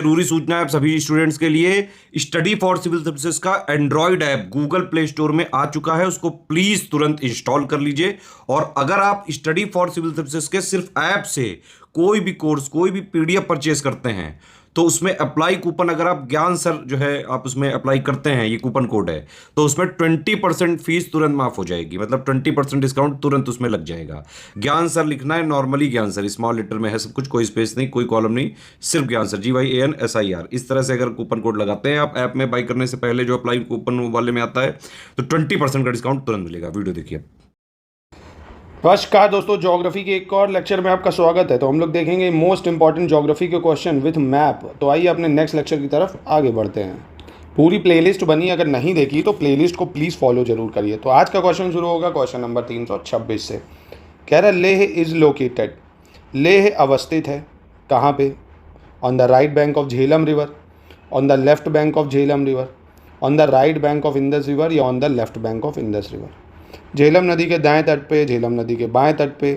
जरूरी सूचना है सभी स्टूडेंट्स के लिए। स्टडी फॉर सिविल सर्विसेज का Android app Google play store में आ चुका है, उसको प्लीज तुरंत इंस्टॉल कर लीजिए। और अगर आप स्टडी फॉर सिविल सर्विसेज के सिर्फ ऐप से कोई भी कोर्स, कोई भी पीडीएफ परचेज करते हैं तो उसमें अप्लाई कूपन, अगर आप ज्ञान सर जो है आप उसमें अप्लाई करते हैं, ये कूपन कोड है, तो उसमें 20% फीस तुरंत माफ हो जाएगी, मतलब 20% डिस्काउंट तुरंत उसमें लग जाएगा। ज्ञान सर लिखना है, नॉर्मली ज्ञान सर स्मॉल लेटर में है सब कुछ, कोई स्पेस नहीं, कोई कॉलम नहीं, सिर्फ ज्ञान सर, GYANSIR। इस तरह से अगर कूपन कोड लगाते हैं आप ऐप में बाई करने से पहले, जो अप्लाई कूपन वाले में आता है, तो 20% का डिस्काउंट तुरंत मिलेगा। वीडियो देखिए। नमस्कार दोस्तों, ज्योग्राफी के एक और लेक्चर में आपका स्वागत है। तो हम लोग देखेंगे मोस्ट इंपॉर्टेंट ज्योग्राफी के क्वेश्चन विथ मैप। तो आइए अपने नेक्स्ट लेक्चर की तरफ आगे बढ़ते हैं। पूरी प्लेलिस्ट बनी, अगर नहीं देखी तो प्लेलिस्ट को प्लीज़ फॉलो जरूर करिए। तो आज का क्वेश्चन शुरू होगा क्वेश्चन नंबर 326 से। कह रहा लेह इज़ लोकेटेड, लेह अवस्थित है कहाँ पे? On the right bank of Jhelum river, on the left bank of Jhelum river, on the right bank of Indus river या on the left bank of Indus river. Jhelum नदी के दाएं तट पे, झेलम नदी के बाएं तट पे,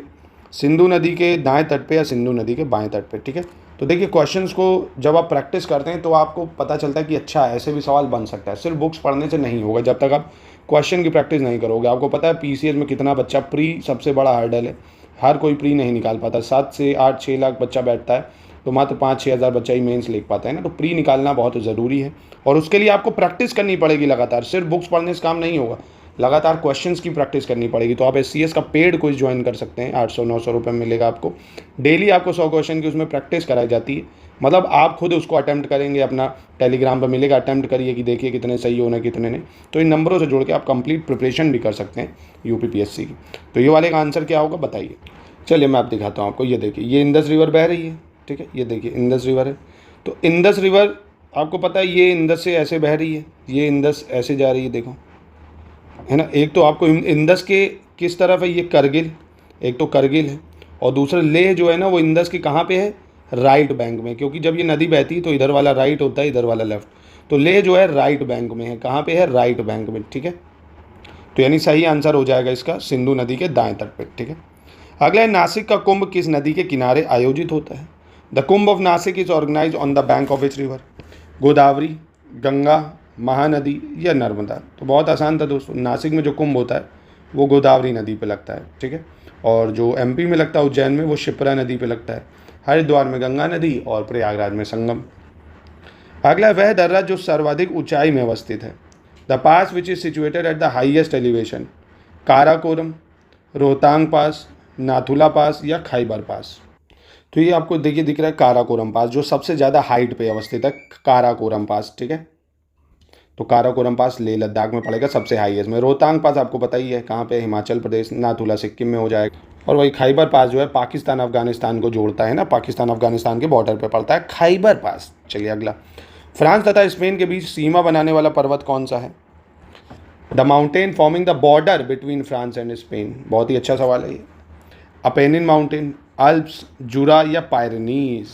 सिंधु नदी के दाएं तट पे या सिंधु नदी के बाएं तट पे। ठीक है, तो देखिए क्वेश्चंस को जब आप प्रैक्टिस करते हैं तो आपको पता चलता है कि अच्छा ऐसे भी सवाल बन सकता है। सिर्फ बुक्स पढ़ने से नहीं होगा जब तक आप क्वेश्चन की प्रैक्टिस नहीं करोगे। आपको पता है पीसीएस में कितना बच्चा, प्री सबसे बड़ा हर्डल है, हर कोई प्री नहीं निकाल पाता। 7 से 8 6 लाख बच्चा बैठता है तो मात्र 5-6 हज़ार बच्चा ही मेंस लिख पाता है ना। तो प्री निकालना बहुत ज़रूरी है और उसके लिए आपको प्रैक्टिस करनी पड़ेगी लगातार। सिर्फ बुक्स पढ़ने से काम नहीं होगा, लगातार क्वेश्चंस की प्रैक्टिस करनी पड़ेगी। तो आप SCS का पेड क्विज ज्वाइन कर सकते हैं, 800-900 रुपये में मिलेगा आपको। डेली आपको 100 क्वेश्चन की उसमें प्रैक्टिस कराई जाती है, मतलब आप खुद उसको अटैम्प्ट करेंगे, अपना टेलीग्राम पर मिलेगा, अटैम्प्ट करिए कि देखिए कितने सही होना कितने नहीं। तो इन नंबरों से जोड़ के आप कंप्लीट प्रिपरेशन भी कर सकते हैं UPPSC की। तो ये वाले का आंसर क्या होगा बताइए। चलिए मैं आप दिखाता हूँ आपको। ये देखिए, ये इंदस रिवर बह रही है, ठीक है, ये देखिए इंदस रिवर है। तो इंदस रिवर आपको पता है ये इंदस से ऐसे बह रही है, ये इंदस ऐसे जा रही है, देखो है ना। एक तो आपको इंदस के किस तरफ है, ये करगिल, एक तो करगिल है, और दूसरा लेह जो है ना वो इंदस के कहाँ पे है, राइट बैंक में, क्योंकि जब ये नदी बहती है तो इधर वाला राइट होता है, इधर वाला लेफ्ट। तो लेह जो है राइट बैंक में है, कहाँ पे है, राइट बैंक में। ठीक है, तो यानी सही आंसर हो जाएगा इसका सिंधु नदी के दाएं तट पे। ठीक है, अगला है नासिक का कुंभ किस नदी के किनारे आयोजित होता है? The Kumbh of Nashik is organise on the bank of which river? Godavari, Ganga, Mahanadi या नर्मदा? तो बहुत आसान था दोस्तों। नासिक में जो कुंभ होता है वो गोदावरी नदी पे लगता है, ठीक है, और जो MP में लगता है उज्जैन में वो शिप्रा नदी पे लगता है, हरिद्वार में गंगा नदी और प्रयागराज में संगम। अगला वह दर्रा जो सर्वाधिक ऊंचाई में अवस्थित है? The pass which is situated at the highest elevation? Karakoram, Rohtang pass, Nathula pass या खैबर पास? तो ये आपको देखिए दिख रहा है काराकोरम पास, जो सबसे ज़्यादा हाइट पे अवस्थित है, काराकोरम पास। ठीक है, तो काराकोरम पास लेह लद्दाख में पड़ेगा सबसे हाईएस्ट में। रोहतांग पास आपको पता ही है कहाँ पे, हिमाचल प्रदेश, नाथुला सिक्किम में हो जाएगा। और वही खैबर पास जो है पाकिस्तान अफगानिस्तान को जोड़ता है ना, पाकिस्तान अफगानिस्तान के बॉर्डर पे पड़ता है खैबर पास। चलिए अगला, फ्रांस तथा स्पेन के बीच सीमा बनाने वाला पर्वत कौन सा है? The mountain forming the border between France and Spain? बहुत ही अच्छा सवाल है ये। अपेनिन माउंटेन, अल्प्स, जुरा या पायरेनीज?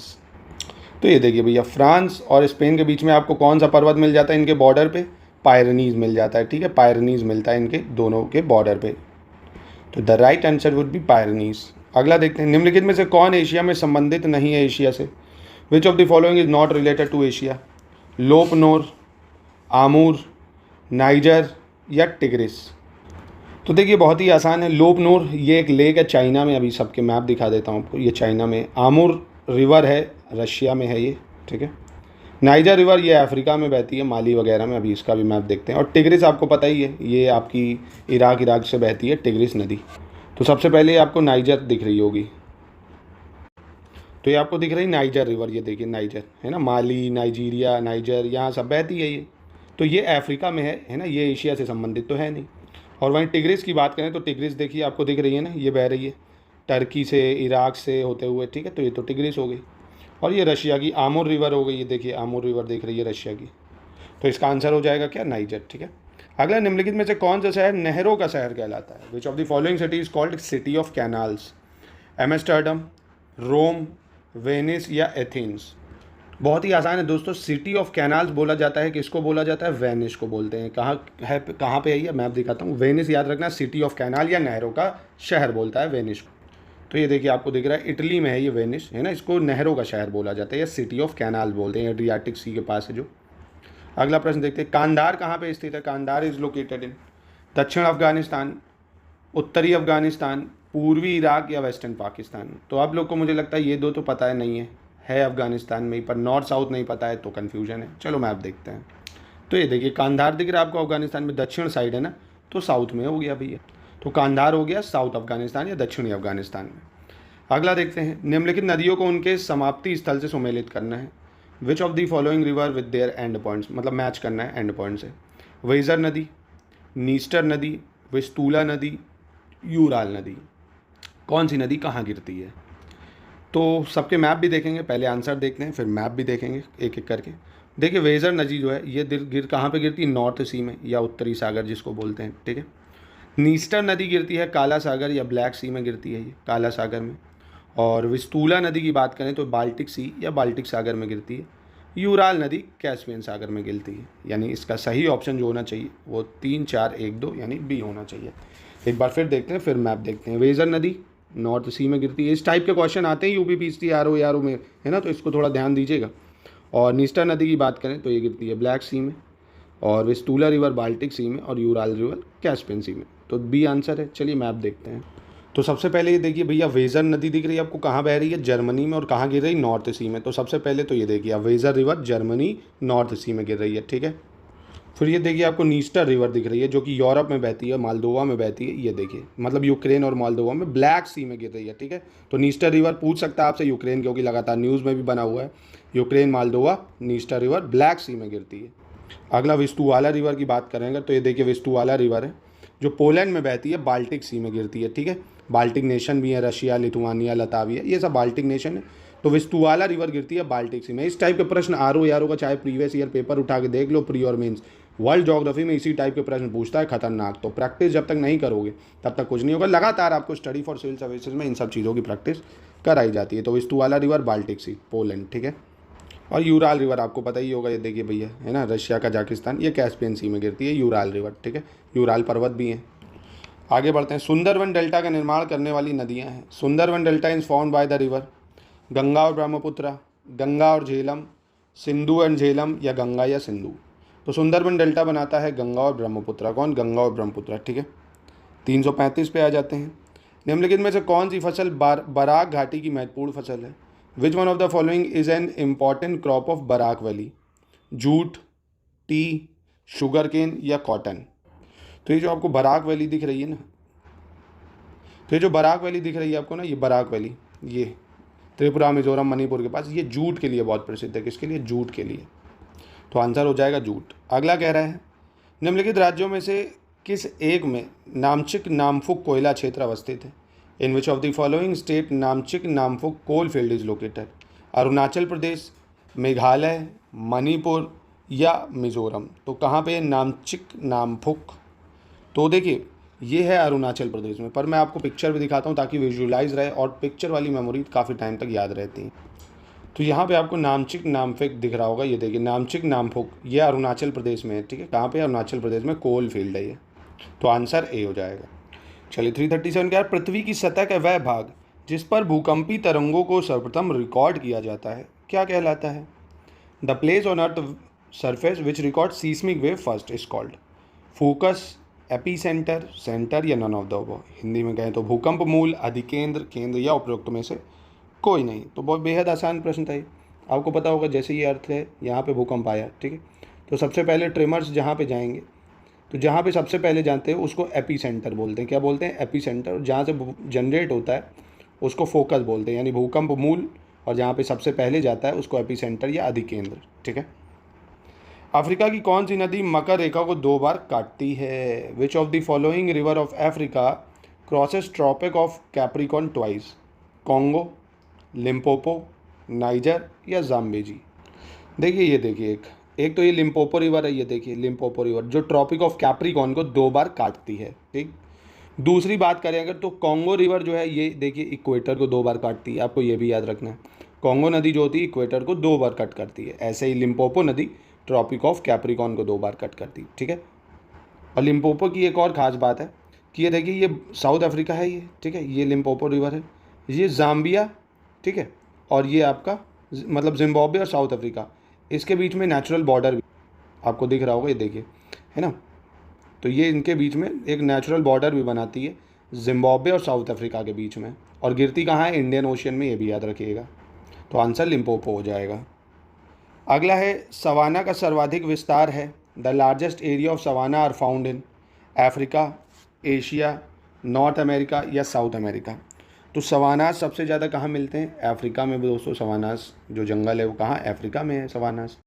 तो ये देखिए भैया, फ्रांस और स्पेन के बीच में आपको कौन सा पर्वत मिल जाता है इनके बॉर्डर पे? पायरेनीज मिल जाता है। ठीक है, पायरेनीज मिलता है इनके दोनों के बॉर्डर पे। तो the right answer would be Pyrenees. अगला देखते हैं, निम्नलिखित में से कौन एशिया में संबंधित नहीं है एशिया से? Which of the following is not related to Asia? Lop Nur, Amur, Niger या टिग्रिस? तो देखिए बहुत ही आसान है। लोपनोर ये एक लेक है चाइना में, अभी सबके मैप दिखा देता हूँ आपको, ये चाइना में। आमूर रिवर है, रशिया में है ये, ठीक है। नाइजर रिवर ये अफ्रीका में बहती है, माली वगैरह में, अभी इसका भी मैप देखते हैं। और टिग्रिस आपको पता ही है, ये आपकी इराक से बहती है टिग्रिस नदी। तो सबसे पहले आपको नाइजर दिख रही होगी, तो ये आपको दिख रही नाइजर रिवर, ये देखिए नाइजर है ना, माली, नाइजीरिया, नाइजर, यहाँ सब बहती है ये। तो ये अफ्रीका में है ना, ये एशिया से संबंधित तो है नहीं। और वहीं टिग्रिस की बात करें तो टिग्रिस देखिए आपको दिख रही है ना, ये बह रही है टर्की से, इराक से होते हुए, ठीक है, तो ये तो टिग्रिस हो गई। और ये रशिया की आमूर रिवर हो गई, ये देखिए आमूर रिवर दिख रही है रशिया की। तो इसका आंसर हो जाएगा क्या, नाइजर। ठीक है, अगला, निम्नलिखित में से कौन सा शहर नहरों का शहर कहलाता है? Which of the following city is called city of canals? Amsterdam, Rome, Venice या एथेंस? बहुत ही आसान है दोस्तों। सिटी ऑफ कैनाल्स बोला जाता है, किसको बोला जाता है? वेनिस को बोलते हैं। कहाँ पे है ये, मैप दिखाता हूँ। वेनिस याद रखना, सिटी ऑफ कैनाल या नहरों का शहर बोलता है वेनिस को। तो ये देखिए आपको दिख रहा है इटली में है ये वेनिस, है ना, इसको नहरों का शहर बोला जाता है या सिटी ऑफ कैनाल बोलते हैं, एड्रियाटिक सी के पास है जो। अगला प्रश्न देखते हैं, कांधार कहाँ पे स्थित है? कांधार इज लोकेटेड इन दक्षिण अफगानिस्तान, उत्तरी अफगानिस्तान, पूर्वी इराक या वेस्टर्न पाकिस्तान। तो आप लोग को मुझे लगता है ये दो तो पता है नहीं है अफगानिस्तान में ही, पर नॉर्थ साउथ नहीं पता है तो कन्फ्यूजन है। चलो मैप देखते हैं। तो ये देखिए कांधार दिख रहा है आपको अफगानिस्तान में, दक्षिण साइड है ना, तो साउथ में हो गया भैया। तो कांधार हो गया साउथ अफगानिस्तान या दक्षिणी अफगानिस्तान में। अगला देखते हैं, निम्नलिखित नदियों को उनके समाप्ति स्थल से सुमेलित करना है। Which of the following river with their and points, मतलब मैच करना है एंड पॉइंट से। वेजर नदी, नीस्टर नदी, विस्तूला नदी, यूराल नदी। कौन सी नदी कहाँ गिरती है? तो सबके मैप भी देखेंगे, पहले आंसर देखते हैं फिर मैप भी देखेंगे एक एक करके। देखिए वेजर नदी जो है ये गिर कहाँ पे गिरती है? नॉर्थ सी में या उत्तरी सागर जिसको बोलते हैं, ठीक है। नीस्टर नदी गिरती है काला सागर या ब्लैक सी में गिरती है ये, काला सागर में। और विस्तूला नदी की बात करें तो बाल्टिक सी या बाल्टिक सागर में गिरती है। यूराल नदी कैस्पियन सागर में गिरती है। यानी इसका सही ऑप्शन जो होना चाहिए वो 3 4 1 2 यानी बी होना चाहिए। एक बार फिर देखते हैं, फिर मैप देखते हैं। वेजर नदी नॉर्थ सी में गिरती है। इस टाइप के क्वेश्चन आते हैं यूपी पीसीटी आरओ में, है ना, तो इसको थोड़ा ध्यान दीजिएगा। और नीस्टर नदी की बात करें तो ये गिरती है ब्लैक सी में, और विस्तूला रिवर बाल्टिक सी में, और यूराल रिवर कैस्पियन सी में। तो बी आंसर है। चलिए मैप देखते हैं। तो सबसे पहले ये देखिए भैया वेजर नदी दिख रही है आपको, कहाँ बह रही है? जर्मनी में। और कहाँ गिर रही? नॉर्थ सी में। तो सबसे पहले तो ये देखिए वेजर रिवर जर्मनी नॉर्थ सी में गिर रही है, ठीक है। फिर ये देखिए आपको नीस्टर रिवर दिख रही है जो कि यूरोप में बहती है, मालदोवा में बहती है। ये देखिए मतलब यूक्रेन और मालदोवा में ब्लैक सी में गिर रही है, ठीक है। तो नीस्टर रिवर पूछ सकता है आपसे यूक्रेन, क्योंकि लगातार न्यूज़ में भी बना हुआ है Ukraine Moldova Dniester river Black Sea में गिरती है। अगला विस्तुवाला रिवर की बात करेंगे तो ये देखिए विस्तुवाला रिवर है जो पोलैंड में बहती है, बाल्टिक सी में गिरती है, ठीक है। बाल्टिक नेशन भी है, रशिया, लिथुआनिया, लताविया, ये सब बाल्टिक नेशन है। तो विस्तुवाला रिवर गिरती है बाल्टिक सी में। इस टाइप के प्रश्न आरओ यारो का चाहे प्रीवियस ईयर पेपर उठा के देख लो, प्री और मेंस, वर्ल्ड ज्योग्राफी में इसी टाइप के प्रश्न पूछता है, खतरनाक। तो प्रैक्टिस जब तक नहीं करोगे तब तक कुछ नहीं होगा। लगातार आपको स्टडी फॉर सिविल सर्विसेज में इन सब चीज़ों की प्रैक्टिस कराई जाती है। तो विस्तुवाला रिवर बाल्टिक सी पोलैंड, ठीक है। और यूराल रिवर आपको पता ही होगा, ये देखिए भैया, है ना, रशिया कजाकिस्तान, ये कैस्पियन सी में गिरती है यूराल रिवर, ठीक है। यूराल पर्वत भी हैं। आगे बढ़ते हैं। सुंदरवन डेल्टा का निर्माण करने वाली नदियां हैं। Sundarban delta is found by the river Ganga और ब्रह्मपुत्र, गंगा और झेलम, सिंधु एंड झेलम, या गंगा या सिंधु। तो सुंदरवन डेल्टा बनाता है गंगा और ब्रह्मपुत्र। कौन? गंगा और ब्रह्मपुत्र, ठीक है। 335 पे आ जाते हैं। निम्नलिखित में से कौन सी फसल बराक घाटी की महत्वपूर्ण फसल है? Which one of the following is an important crop of Barak valley? Jute, tea, sugar cane या कॉटन। तो ये जो आपको बराक वैली दिख रही है ना, तो ये जो बराक वैली दिख रही है आपको ना, ये बराक वैली, ये त्रिपुरा, मिजोरम, मणिपुर के पास, ये जूट के लिए बहुत प्रसिद्ध है। किसके लिए? जूट के लिए। तो आंसर हो जाएगा जूट। अगला कह रहा है, निम्नलिखित राज्यों में से किस एक में नामचिक नामफुक कोयला क्षेत्र अवस्थित है? In which of the following state Namchik Namphuk coal field is located? Arunachal Pradesh, Meghalaya, Manipur या मिजोरम। तो कहाँ पे नामचिक नामफुक? तो देखिए ये है अरुणाचल प्रदेश में, पर मैं आपको पिक्चर भी दिखाता हूँ ताकि विजुलाइज रहे, और पिक्चर वाली मेमोरी काफ़ी टाइम तक याद रहती है। तो यहाँ पे आपको नामचिक नामफुक दिख रहा होगा, ये देखिए नामचिक नामफुक, ये अरुणाचल प्रदेश में है, ठीक है। कहाँ पे? अरुणाचल प्रदेश में, कोल फील्ड है ये। तो आंसर ए हो जाएगा। चलिए 337 क्या है? पृथ्वी की सतह का वह भाग जिस पर भूकंपी तरंगों को सर्वप्रथम रिकॉर्ड किया जाता है क्या कहलाता है? The place on earth surface which record seismic wave first is called focus, epicentre, centre या none of the above. Hindi में कहें तो भूकंप मूल, अधिकेंद्र, केंद्र या उपरोक्त में से कोई नहीं। तो बहुत बेहद आसान प्रश्न था ये। आपको पता होगा जैसे ये अर्थ है यहाँ पे भूकंप आया, ठीक है, तो सबसे पहले ट्रिमर्स जहाँ पे जाएंगे, तो जहाँ पे सबसे पहले जाते हैं उसको एपीसेंटर बोलते हैं। क्या बोलते हैं? एपीसेंटर। जहाँ से जनरेट होता है उसको फोकस बोलते हैं, यानी भूकंप मूल, और जहाँ पे सबसे पहले जाता है उसको एपीसेंटर या अधिकेंद्र, ठीक है। अफ्रीका की कौन सी नदी मकर रेखा को 2 बार काटती है? Which of the following river of Africa crosses tropic of Capricorn twice? Congo, Limpopo, Niger या जाम्बेजी। देखिए ये देखिए एक तो ये लिम्पोपो रिवर है, ये देखिए लिम्पोपो रिवर जो ट्रॉपिक ऑफ कैप्रिकॉर्न को 2 बार काटती है, ठीक। दूसरी बात करें अगर तो कॉन्गो रिवर जो है ये देखिए इक्वेटर को 2 बार काटती है, आपको ये भी याद रखना है। कॉन्गो नदी जो होती है इक्वेटर को 2 बार कट करती है, ऐसे ही लिम्पोपो नदी ट्रॉपिक ऑफ कैप्रिकॉर्न को 2 बार कट करती है, ठीक है। और लिम्पोपो की एक और ख़ास बात है कि ये देखिए ये साउथ अफ्रीका है ये, ठीक है, ये लिम्पोपो रिवर है, ये ज़ाम्बिया, ठीक है, और ये आपका मतलब जिम्बाब्वे और साउथ अफ्रीका, इसके बीच में नेचुरल बॉर्डर भी आपको दिख रहा होगा, ये देखिए, है ना। तो ये इनके बीच में एक नेचुरल बॉर्डर भी बनाती है जिम्बाब्वे और साउथ अफ्रीका के बीच में, और गिरती कहाँ है, इंडियन ओशियन में, ये भी याद रखिएगा। तो आंसर लिम्पोपो हो जाएगा। अगला है सवाना का सर्वाधिक विस्तार है। The largest area of savanna are found in Africa, Asia, North America या साउथ अमेरिका। तो सवानास सबसे ज़्यादा कहाँ मिलते हैं, अफ्रीका में भी दोस्तों। सवानास जो जंगल है वो कहाँ, अफ्रीका में है सवानास।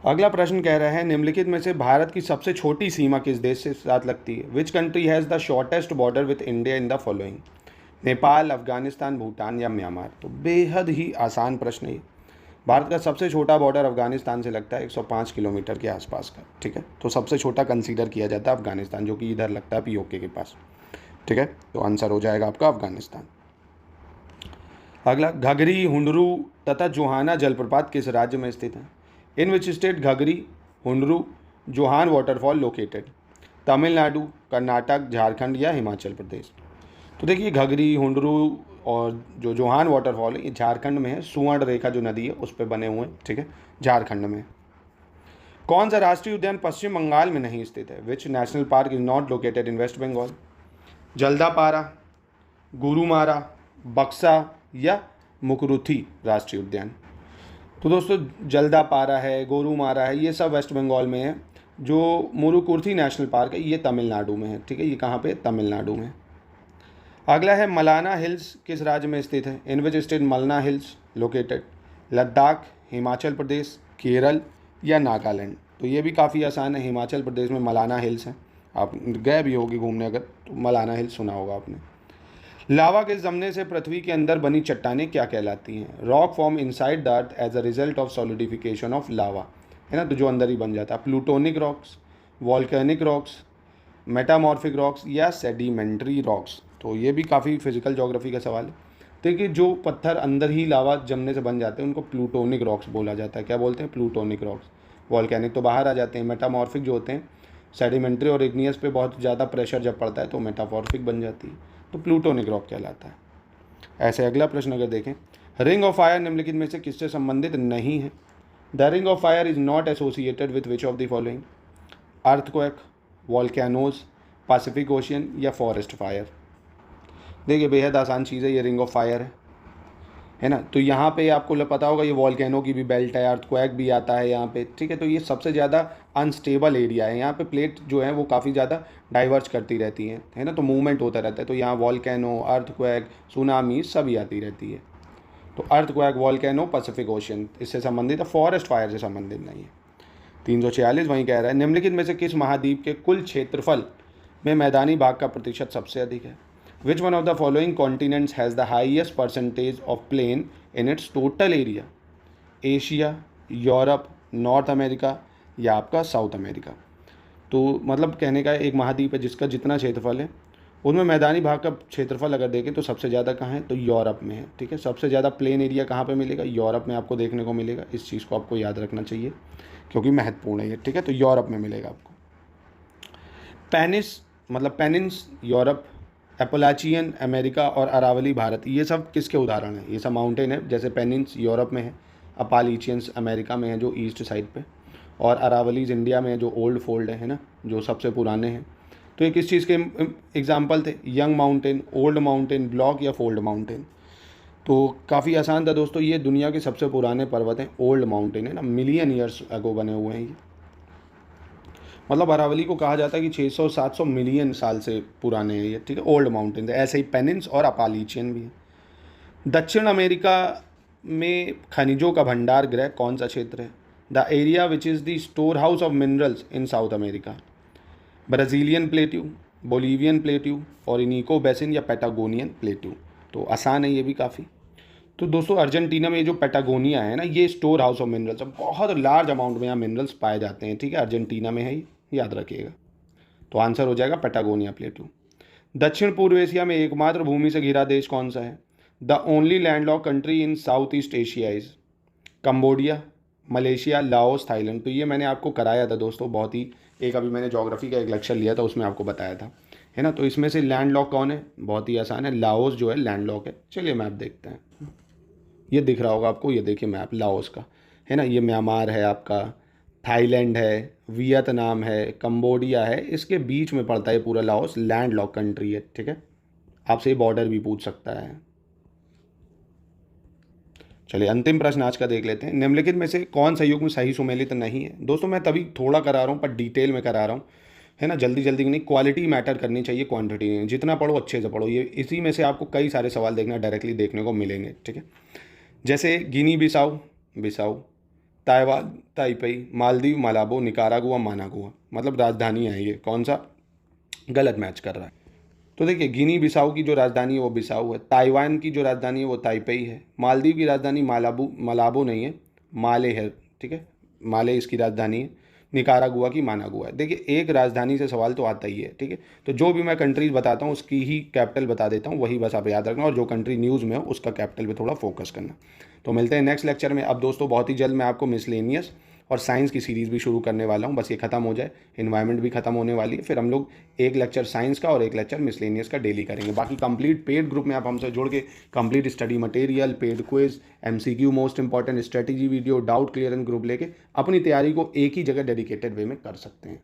अगला प्रश्न कह रहा है निम्नलिखित में से भारत की सबसे छोटी सीमा किस देश से साथ लगती है। Which country has the shortest border with India in the following. Nepal, Afghanistan, Bhutan या म्यांमार। तो बेहद ही आसान प्रश्न है ये। भारत का सबसे छोटा बॉर्डर अफगानिस्तान से लगता है 105 किलोमीटर के आसपास का, ठीक है। तो सबसे छोटा कंसीडर किया जाता है अफगानिस्तान, जो कि इधर लगता है पीओके के पास, ठीक है। तो आंसर हो जाएगा आपका अफगानिस्तान। अगला, घघरी, हुंडरू तथा जोहाना जलप्रपात किस राज्य में स्थित है। In which state Ghaghri, Hundru, Johna waterfall located. Tamil Nadu, Karnataka, Jharkhand या हिमाचल प्रदेश। तो देखिए घघरी, हुंडरू और जो जोहान वाटरफॉल है ये झारखंड में है। सुवर्ण रेखा जो नदी है उस पर बने हुए हैं, ठीक है, झारखंड में। कौन सा राष्ट्रीय उद्यान पश्चिम बंगाल में नहीं स्थित है। Which national park is not located in West Bengal. Jaldapara, Gorumara, Buxa या मुकरुथी राष्ट्रीय उद्यान। तो दोस्तों जल्दापारा है, गोरुमारा है, ये सब वेस्ट बंगाल में है। जो मुरुकुर्थी नेशनल पार्क है ये तमिलनाडु में है, ठीक है। ये कहाँ पे, तमिलनाडु में। अगला है मलाना हिल्स किस राज्य में स्थित है। In which state Malana hills located. Ladakh, Himachal Pradesh, Kerala या नागालैंड। तो ये भी काफ़ी आसान है। हिमाचल प्रदेश में मलाना हिल्स है। आप गए भी होगी घूमने अगर, तो मलाना हिल्स सुना होगा आपने। लावा के जमने से पृथ्वी के अंदर बनी चट्टानें क्या कहलाती हैं। Rock form inside the earth as a result of solidification of lava, है ना, तो जो अंदर ही बन जाता है। Plutonic rocks, volcanic rocks, metamorphic rocks या सेडिमेंट्री रॉक्स। तो ये भी काफ़ी फिजिकल ज्योग्राफी का सवाल है। देखिए जो पत्थर अंदर ही लावा जमने से बन जाते हैं उनको प्लूटोनिक रॉक्स बोला जाता है। क्या बोलते हैं, प्लूटोनिक रॉक्स। वॉल्केनिक तो बाहर आ जाते हैं। मेटामॉर्फिक जो होते हैं, सेडिमेंट्री और इग्नियस पे बहुत ज़्यादा प्रेशर जब पड़ता है तो मेटामॉर्फिक बन जाती है, तो प्लूटोनिक रॉक कहलाता है। ऐसे अगला प्रश्न अगर देखें, रिंग ऑफ फायर निम्नलिखित में से किससे संबंधित नहीं है। The ring of fire is not associated with which of the following. Earthquake, volcanoes, Pacific ocean या फॉरेस्ट फायर। देखिए बेहद आसान चीज़ है, ये रिंग ऑफ फायर है ना। तो यहाँ पे आपको पता होगा ये वॉल्केनो की भी बेल्ट है, अर्थक्वेक भी आता है यहाँ पे, ठीक है। तो ये सबसे ज़्यादा अनस्टेबल एरिया है। यहाँ पे प्लेट जो है वो काफ़ी ज़्यादा डाइवर्ज करती रहती है ना, तो मूवमेंट होता रहता है। तो यहाँ वॉल्केनो, अर्थक्वेक, सुनामी सभी आती रहती है। तो अर्थक्वेक, वॉल्केनो, पैसिफिक ओशियन इससे संबंधित है, फॉरेस्ट फायर से संबंधित नहीं है। 346 वहीं कह रहा है निम्नलिखित में से किस महाद्वीप के कुल क्षेत्रफल में मैदानी भाग का प्रतिशत सबसे अधिक है। Which one of the following continents has the highest percentage of plain in its total area. Asia, Europe, North America या आपका साउथ अमेरिका। तो मतलब कहने का एक महाद्वीप है जिसका जितना क्षेत्रफल है उनमें मैदानी भाग का क्षेत्रफल अगर देखें तो सबसे ज़्यादा कहाँ है, तो यूरोप में है, ठीक है। सबसे ज़्यादा प्लेन एरिया कहाँ पे मिलेगा, यूरोप में आपको देखने को मिलेगा। इस चीज़ को आपको याद रखना चाहिए क्योंकि महत्वपूर्ण है ये, ठीक है। तो यूरोप में मिलेगा आपको। पेनिस मतलब पेनिन्स यूरोप, एपोलाचियन अमेरिका और अरावली भारत, ये सब किसके उदाहरण हैं। ये सब माउंटेन है, जैसे पेनिन्स यूरोप में है, अपालीचियंस अमेरिका में है जो ईस्ट साइड पे, और अरावलीज इंडिया में है जो ओल्ड फोल्ड है ना, जो सबसे पुराने हैं। तो ये किस चीज़ के एग्जाम्पल थे, young mountain, old mountain, block या फोल्ड माउंटेन। तो काफ़ी आसान था दोस्तों, ये दुनिया के सबसे पुराने पर्वत हैं, ओल्ड माउंटेन है ना, मिलियन ईयर्स अगो बने हुए हैं ये। मतलब अरावली को कहा जाता है कि 600-700 मिलियन साल से पुराने हैं ये, ठीक है, ओल्ड माउंटेन। ऐसे ही पेनिन्स और अपालीचियन भी है। दक्षिण अमेरिका में खनिजों का भंडार गृह कौन सा क्षेत्र है। The area which is the storehouse of minerals in South America. Brazilian plateau, Bolivian plateau, Orinoco basin या पैटागोनियन प्लेट्यू। तो आसान है ये भी काफ़ी। तो दोस्तों अर्जेंटीना में ये जो पैटागोनिया है ना, ये स्टोर हाउस ऑफ मिनरल्स, बहुत लार्ज अमाउंट में यहाँ मिनरल्स पाए जाते हैं, ठीक है। अर्जेंटीना में है ये, याद रखिएगा। तो आंसर हो जाएगा पैटागोनिया प्लेट्यू। दक्षिण पूर्व एशिया में एकमात्र भूमि से घिरा देश कौन सा है। The only landlocked country in South East Asia is Cambodia, Malaysia, Laos, Thailand. तो ये मैंने आपको कराया था दोस्तों, बहुत ही एक अभी मैंने ज्योग्राफी का एक लेक्चर लिया था उसमें आपको बताया था, है ना। तो इसमें से लैंड लॉक कौन है, बहुत ही आसान है, लाओस जो है लैंड लॉक है। चलिए मैप देखते हैं, ये दिख रहा होगा आपको, ये देखिए मैप लाओस का, है ना। ये म्यांमार है आपका, थाईलैंड है, वियतनाम है, कंबोडिया है, इसके बीच में पड़ता है पूरा लाओस, लैंड लॉक कंट्री है, ठीक है। आपसे बॉर्डर भी पूछ सकता है। चलिए अंतिम प्रश्न आज का देख लेते हैं। निम्नलिखित में से कौन सा युग्म सही सुमेलित नहीं है। दोस्तों मैं तभी थोड़ा करा रहा हूँ पर डिटेल में करा रहा हूँ, है ना, जल्दी जल्दी नहीं, क्वालिटी मैटर करनी चाहिए, क्वांटिटी नहीं। जितना पढ़ो अच्छे से पढ़ो, ये इसी में से आपको कई सारे सवाल देखना डायरेक्टली देखने को मिलेंगे, ठीक है। जैसे Guinea Bissau, Bissau, Taiwan, Taipei, Maldives, Malabo, Nicaragua, Managua, मतलब राजधानी है ये, कौन सा गलत मैच कर रहा है। तो देखिए गिनी बिसाऊ की जो राजधानी है वो बिसाऊ है, ताइवान की जो राजधानी है वो ताइपेई है, मालदीव की राजधानी मलाबो नहीं है, माले है, ठीक है, माले इसकी राजधानी है, निकारागुआ की मानागुआ है। देखिए एक राजधानी से सवाल तो आता ही है, ठीक है। तो जो भी मैं कंट्रीज बताता हूँ उसकी ही कैपिटल बता देता हूँ, वही बस आप याद रखना, और जो कंट्री न्यूज़ में हो उसका कैपिटल पे थोड़ा फोकस करना। तो मिलते हैं नेक्स्ट लेक्चर में। अब दोस्तों बहुत ही जल्द मैं आपको मिसलेनियस और साइंस की सीरीज़ भी शुरू करने वाला हूँ, बस ये खत्म हो जाए, इन्वायरमेंट भी खत्म होने वाली है, फिर हम लोग एक लेक्चर साइंस का और एक लेक्चर मिसलेनियस का डेली करेंगे। बाकी कंप्लीट पेड ग्रुप में आप हमसे जुड़ के complete study material, paid quiz, MCQ, most important strategy video, doubt clearance group लेके अपनी तैयारी को एक ही जगह डेडिकेटेड वे में कर सकते हैं।